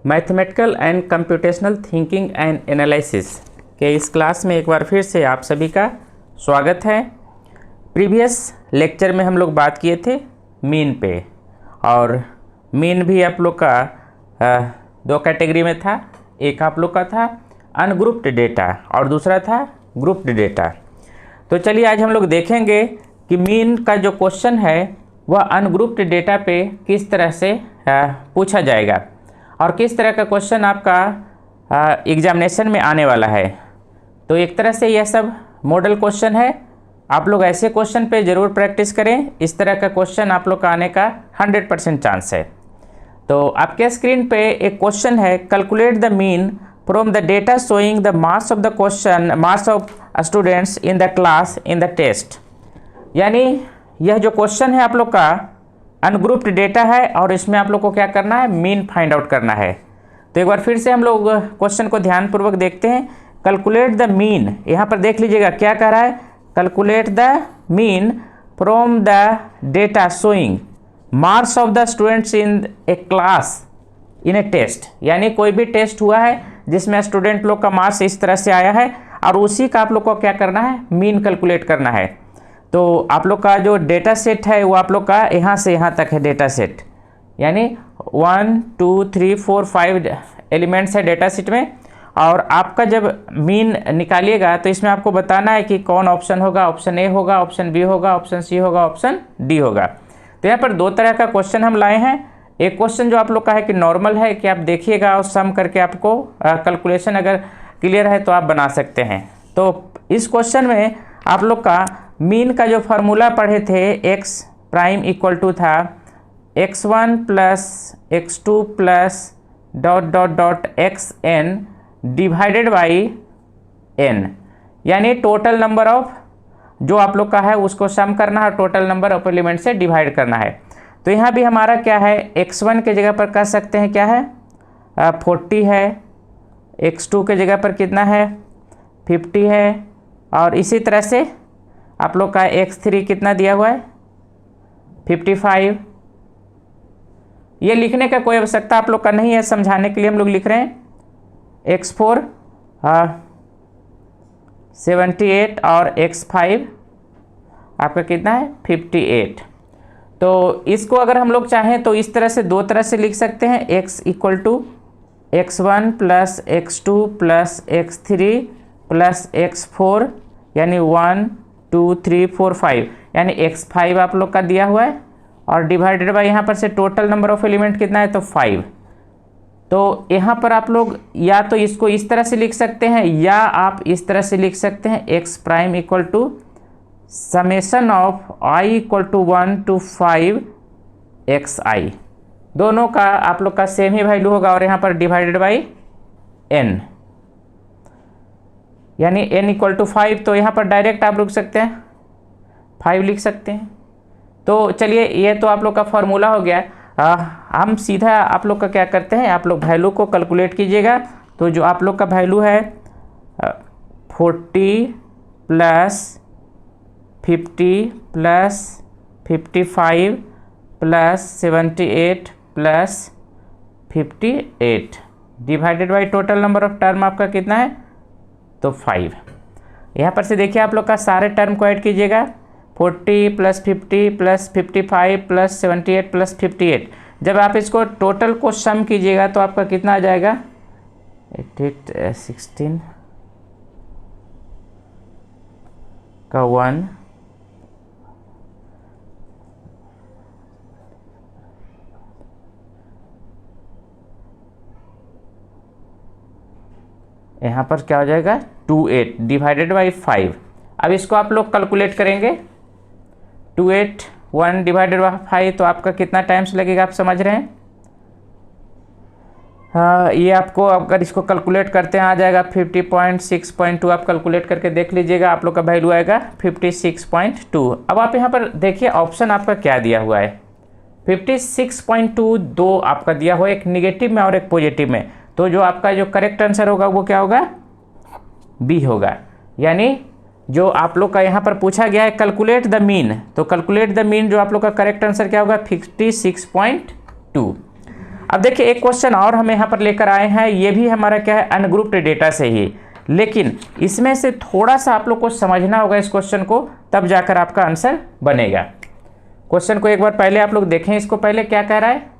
Mathematical and computational thinking and analysis के इस class में एक बार फिर से आप सभी का स्वागत है। प्रीवियस लेक्चर में हम लोग बात किए थे मीन पे, और मीन भी आप लोग का दो कैटेगरी में था। एक आप लोग का था अनग्रुप्ड डेटा और दूसरा था ग्रुप्ड डेटा। तो चलिए आज हम लोग देखेंगे कि मीन का जो क्वेश्चन है वह अनग्रुप्ड डेटा पे किस तरह से पूछा जाएगा और किस तरह का क्वेश्चन आपका एग्जामिनेशन में आने वाला है। तो एक तरह से यह सब मॉडल क्वेश्चन है। आप लोग ऐसे क्वेश्चन पे ज़रूर प्रैक्टिस करें। इस तरह का क्वेश्चन आप लोग का आने का 100% चांस है। तो आपके स्क्रीन पे एक क्वेश्चन है, calculate the mean from the data showing the marks of the question, marks of students in the class in the test. यानी यह जो क्वेश्चन है आप लोग का अनग्रुप्ड डेटा है और इसमें आप लोग को क्या करना है, मीन फाइंड आउट करना है। तो एक बार फिर से हम लोग क्वेश्चन को ध्यानपूर्वक देखते हैं। कैलकुलेट द मीन, यहाँ पर देख लीजिएगा क्या कह रहा है, calculate the mean from the data showing marks of the students in a class in a test. यानी कोई भी टेस्ट हुआ है जिसमें स्टूडेंट लोग का मार्क्स इस तरह से आया है और उसी का आप लोग को क्या करना है, मीन कैलकुलेट करना है। तो आप लोग का जो डेटा सेट है वो आप लोग का यहाँ से यहाँ तक है डेटा सेट, यानी 1 2 3 4 5 एलिमेंट्स है डेटा सेट में। और आपका जब मीन निकालिएगा तो इसमें आपको बताना है कि कौन ऑप्शन होगा, ऑप्शन ए होगा, ऑप्शन बी होगा, ऑप्शन सी होगा, ऑप्शन डी होगा। तो यहाँ पर दो तरह का क्वेश्चन हम लाए हैं। एक क्वेश्चन जो आप लोग का है कि नॉर्मल है कि आप देखिएगा और सम करके आपको कैलकुलेशन अगर क्लियर है तो आप बना सकते हैं। तो इस क्वेश्चन में आप लोग का मीन का जो फार्मूला पढ़े थे, एक्स प्राइम इक्वल टू था x1 plus x2 plus dot dot dot xn divided by n। यानी टोटल नंबर ऑफ जो आप लोग का है उसको सम करना है, टोटल नंबर ऑफ एलिमेंट से डिवाइड करना है। तो यहाँ भी हमारा क्या है, x1 के जगह पर कह सकते हैं क्या है 40 है, x2 के जगह पर कितना है 50 है, और इसी तरह से आप लोग का x3 कितना दिया हुआ है 55। ये लिखने का कोई आवश्यकता आप लोग का नहीं है, समझाने के लिए हम लोग लिख रहे हैं। x4 78 और x5 आपका कितना है 58। तो इसको अगर हम लोग चाहें तो इस तरह से दो तरह से लिख सकते हैं, x equal to x1 plus x2 plus x3 plus x4, यानी 1 2 3 4 5, यानी x5 आप लोग का दिया हुआ है और डिवाइडेड बाय यहाँ पर से टोटल नंबर ऑफ एलिमेंट कितना है तो 5। तो यहाँ पर आप लोग या तो इसको इस तरह से लिख सकते हैं या आप इस तरह से लिख सकते हैं, x prime equal to summation of i equal to 1 to 5 xi। दोनों का आप लोग का सेम ही वैल्यू होगा और यहाँ पर डिवाइडेड बाई n, यानी n इक्वल टू 5। तो यहाँ पर डायरेक्ट आप लिख सकते हैं 5 लिख सकते हैं। तो चलिए ये तो आप लोग का फॉर्मूला हो गया। हम सीधा आप लोग का क्या करते हैं, आप लोग वैल्यू को कैलकुलेट कीजिएगा। तो जो आप लोग का वैल्यू है 40 plus 50 plus 55 plus 78 plus 58 divided by total number of term आपका कितना है तो 5। यहाँ पर से देखिए आप लोग का सारे टर्म को ऐड कीजिएगा, 40 प्लस 50 प्लस 55 प्लस 78 प्लस 58। जब आप इसको टोटल को सम कीजिएगा तो आपका कितना आ जाएगा 16 का 1 यहाँ पर क्या हो जाएगा 28 डिवाइडेड बाई 5। अब इसको आप लोग कैलकुलेट करेंगे 28 1 डिवाइडेड बाई 5, तो आपका कितना टाइम्स लगेगा आप समझ रहे हैं। हाँ, ये आपको अगर इसको कैलकुलेट करते हैं आ जाएगा 50.6.2। आप कैलकुलेट करके देख लीजिएगा, आप लोग का वैल्यू आएगा 56.2। अब आप यहाँ पर देखिए ऑप्शन आपका क्या दिया हुआ है 56.2, दो आपका दिया हुआ है, एक निगेटिव में और एक पॉजिटिव में। तो जो आपका जो करेक्ट आंसर होगा वो क्या होगा, बी होगा। यानी जो आप लोग का यहाँ पर पूछा गया है कैलकुलेट द मीन, तो कैलकुलेट द मीन जो आप लोग का करेक्ट आंसर क्या होगा 56.2। अब देखिए एक क्वेश्चन और हम यहाँ पर लेकर आए हैं, ये भी हमारा क्या है, अनग्रुप्ड डेटा से ही, लेकिन इसमें से थोड़ा सा आप लोग को समझना होगा इस क्वेश्चन को, तब जाकर आपका आंसर बनेगा। क्वेश्चन को एक बार पहले आप लोग देखें, इसको पहले क्या कह रहा है,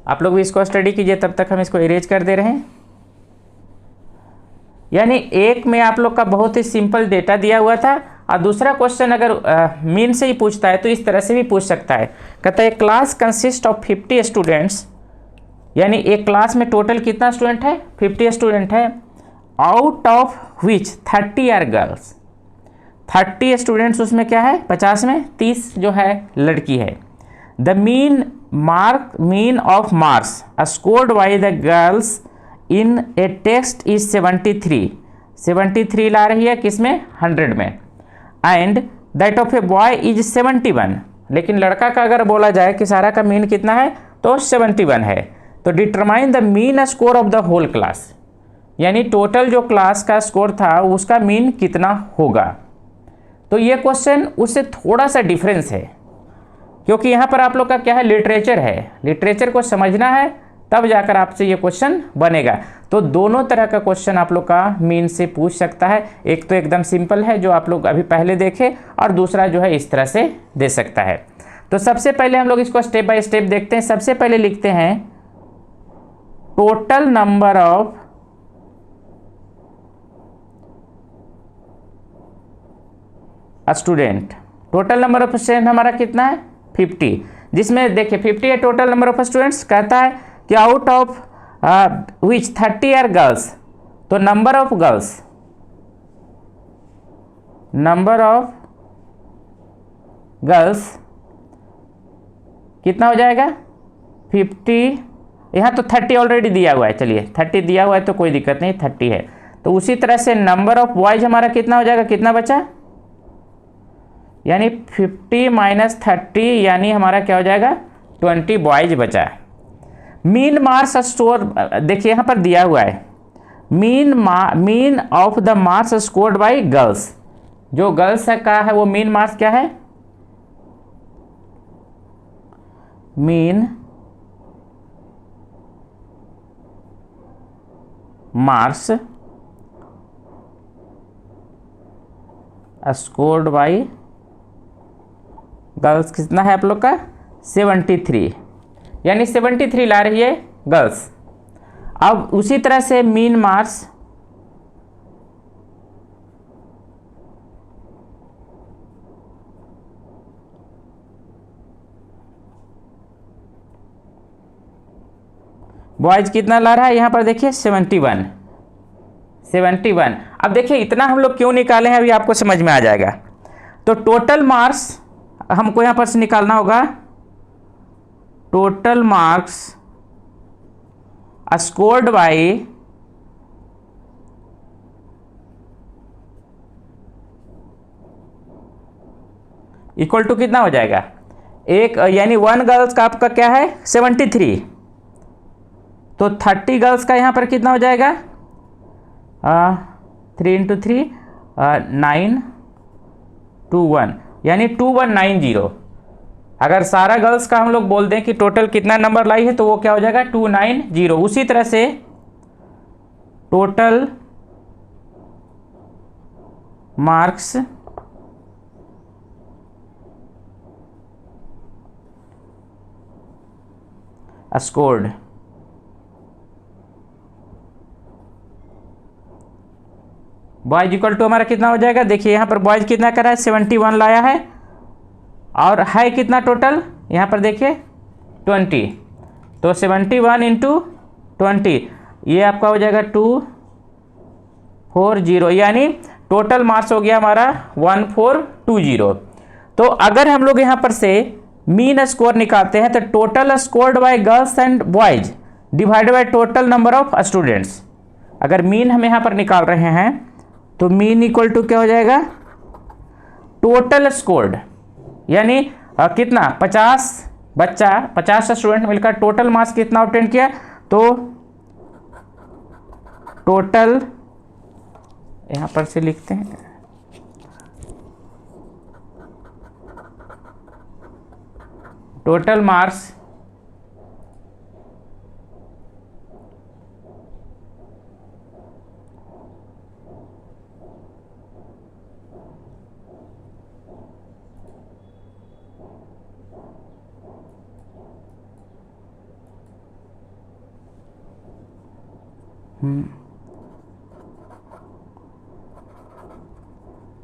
आप लोग भी इसको स्टडी कीजिए, तब तक हम इसको इरेज कर दे रहे हैं। यानी एक में आप लोग का बहुत ही सिंपल डेटा दिया हुआ था, और दूसरा क्वेश्चन अगर मीन से ही पूछता है तो इस तरह से भी पूछ सकता है। कहता है क्लास कंसिस्ट ऑफ 50 स्टूडेंट्स, यानी एक क्लास में टोटल कितना स्टूडेंट है, 50 स्टूडेंट है, out of which 30 are girls. 30 students उसमें क्या है, 50 में 30 जो है लड़की है। The mean of marks scored by the girls in A text is 73 ला रही है किसमें, 100 में। And that of a boy is 71, लेकिन लड़का का अगर बोला जाए कि सारा का मीन कितना है तो 71 है। तो determine the mean score of the whole class, यानी टोटल जो क्लास का स्कोर था उसका मीन कितना होगा। तो ये क्वेश्चन उससे थोड़ा सा डिफरेंस है, क्योंकि यहाँ पर आप लोग का क्या है, लिटरेचर है, लिटरेचर को समझना है तब जाकर आपसे ये क्वेश्चन बनेगा। तो दोनों तरह का क्वेश्चन आप लोग का मीन से पूछ सकता है, एक तो एकदम सिंपल है जो आप लोग अभी पहले देखे, और दूसरा जो है इस तरह से दे सकता है। तो सबसे पहले हम लोग इसको स्टेप बाय स्टेप देखते हैं। सबसे पहले लिखते हैं total number of student. Total number of student हमारा कितना है, 50, जिसमें देखिए 50 है टोटल नंबर ऑफ स्टूडेंट्स। कहता है कि out of which 30 are girls, तो नंबर ऑफ गर्ल्स कितना हो जाएगा, 50, यहाँ तो 30 ऑलरेडी दिया हुआ है, चलिए 30 दिया हुआ है तो कोई दिक्कत नहीं, 30 है। तो उसी तरह से नंबर ऑफ बॉयज हमारा कितना हो जाएगा, कितना बचा, यानी 50 माइनस 30, यानी हमारा क्या हो जाएगा, 20 बॉयज बचा है। मीन मार्क्स स्कोर देखिए यहाँ पर दिया हुआ है, mean of the marks scored bye girls, जो गर्ल्स का है वो मीन मार्क्स क्या है, mean marks scored bye girls कितना है आप लोग का, 73, यानी 73 ला रही है गर्ल्स। अब उसी तरह से मीन मार्क्स बॉयज कितना ला रहा है, यहां पर देखिए 71। अब देखिए इतना हम लोग क्यों निकाले हैं अभी आपको समझ में आ जाएगा। तो टोटल मार्क्स हमको यहां पर से निकालना होगा, total marks scored by equal to कितना हो जाएगा, एक, यानी 1 गर्ल्स का आपका क्या है 73, तो 30 गर्ल्स का यहाँ पर कितना हो जाएगा, 3 × 3 9 2 1, यानी 2190। अगर सारा गर्ल्स का हम लोग बोल दें कि टोटल कितना नंबर लाई है तो वो क्या हो जाएगा 290। उसी तरह से total marks scored boys equal to हमारा कितना हो जाएगा, देखिए यहाँ पर बॉयज कितना करा है 71 लाया है, और है कितना टोटल, यहाँ पर देखिए 20, तो 71 × 20 ये आपका हो जाएगा 240, यानी टोटल मार्क्स हो गया हमारा 1420। तो अगर हम लोग यहाँ पर से मीन स्कोर निकालते हैं तो total scored by girls and boys divided by total number of students. अगर मीन हम यहाँ पर निकाल रहे हैं तो मीन इक्वल टू क्या हो जाएगा, टोटल स्कोर्ड, यानी कितना 50 बच्चा 50 स्टूडेंट मिलकर टोटल मार्क्स कितना ऑब्टेन किया, तो टोटल यहाँ पर से लिखते हैं total marks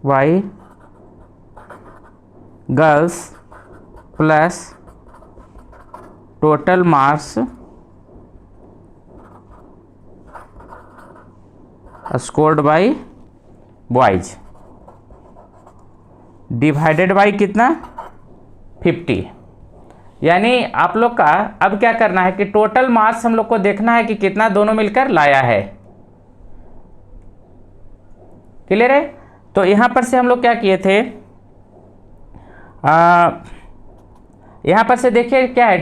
by girls plus total marks scored by boys divided by कितना 50। यानी आप लोग का अब क्या करना है कि टोटल मार्क्स हम लोग को देखना है कि कितना दोनों मिलकर लाया है। क्लियर है? तो यहां पर से हम लोग क्या किए थे, यहां पर से देखिए क्या है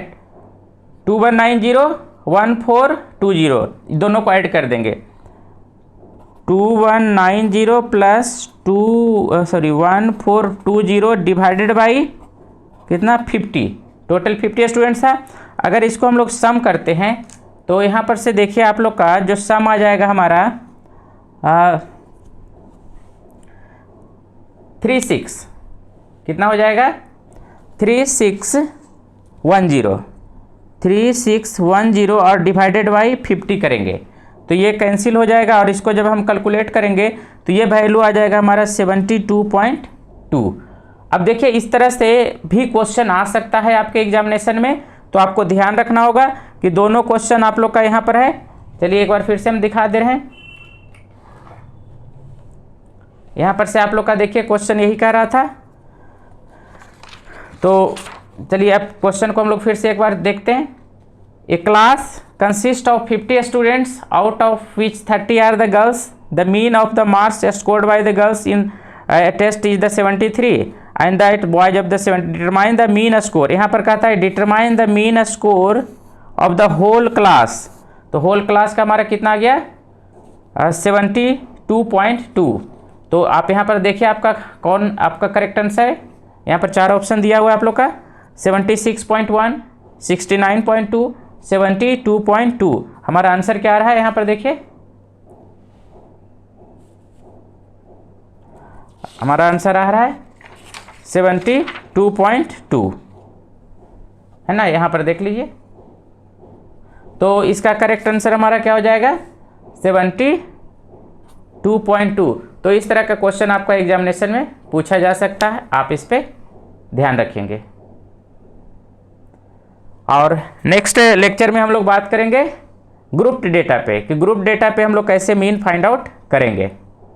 2190 1420 दोनों को ऐड कर देंगे। 2190 प्लस 1420 डिवाइडेड बाई कितना 50। टोटल 50 स्टूडेंट्स है। अगर इसको हम लोग सम करते हैं तो यहाँ पर से देखिए आप लोग का जो सम आ जाएगा हमारा 36 कितना हो जाएगा 3610 और डिवाइडेड बाई 50 करेंगे तो ये कैंसिल हो जाएगा और इसको जब हम कैलकुलेट करेंगे तो ये वैल्यू आ जाएगा हमारा 72.2। अब देखिए इस तरह से भी क्वेश्चन आ सकता है आपके एग्जामिनेशन में, तो आपको ध्यान रखना होगा कि दोनों क्वेश्चन आप लोग का यहाँ पर है। चलिए एक बार फिर से हम दिखा दे रहे हैं। यहाँ पर से आप लोग का देखिए क्वेश्चन यही कह रहा था। तो चलिए अब क्वेश्चन को हम लोग फिर से एक बार देखते हैं। A class consist of 50 students out of which 30 are the girls. The mean of the marks scored by the girls in test is the 73 and that boys of the 70। Determine the mean score. यहाँ पर कहता है determine the mean score of the whole class. तो whole class का हमारा कितना आ गया 72.2। तो आप यहाँ पर देखिए आपका कौन आपका करेक्ट आंसर है। यहाँ पर 4 ऑप्शन दिया हुआ है आप लोग का 76.1 69.2 72.2। हमारा आंसर क्या आ रहा है यहाँ पर देखिए, हमारा आंसर आ रहा है 72.2 है ना। यहाँ पर देख लीजिए। तो इसका करेक्ट आंसर हमारा क्या हो जाएगा 72.2। तो इस तरह का क्वेश्चन आपका एग्जामिनेशन में पूछा जा सकता है, आप इस पे ध्यान रखेंगे। और नेक्स्ट लेक्चर में हम लोग बात करेंगे ग्रुप डेटा पे कि ग्रुप डेटा पे हम लोग कैसे मीन फाइंड आउट करेंगे।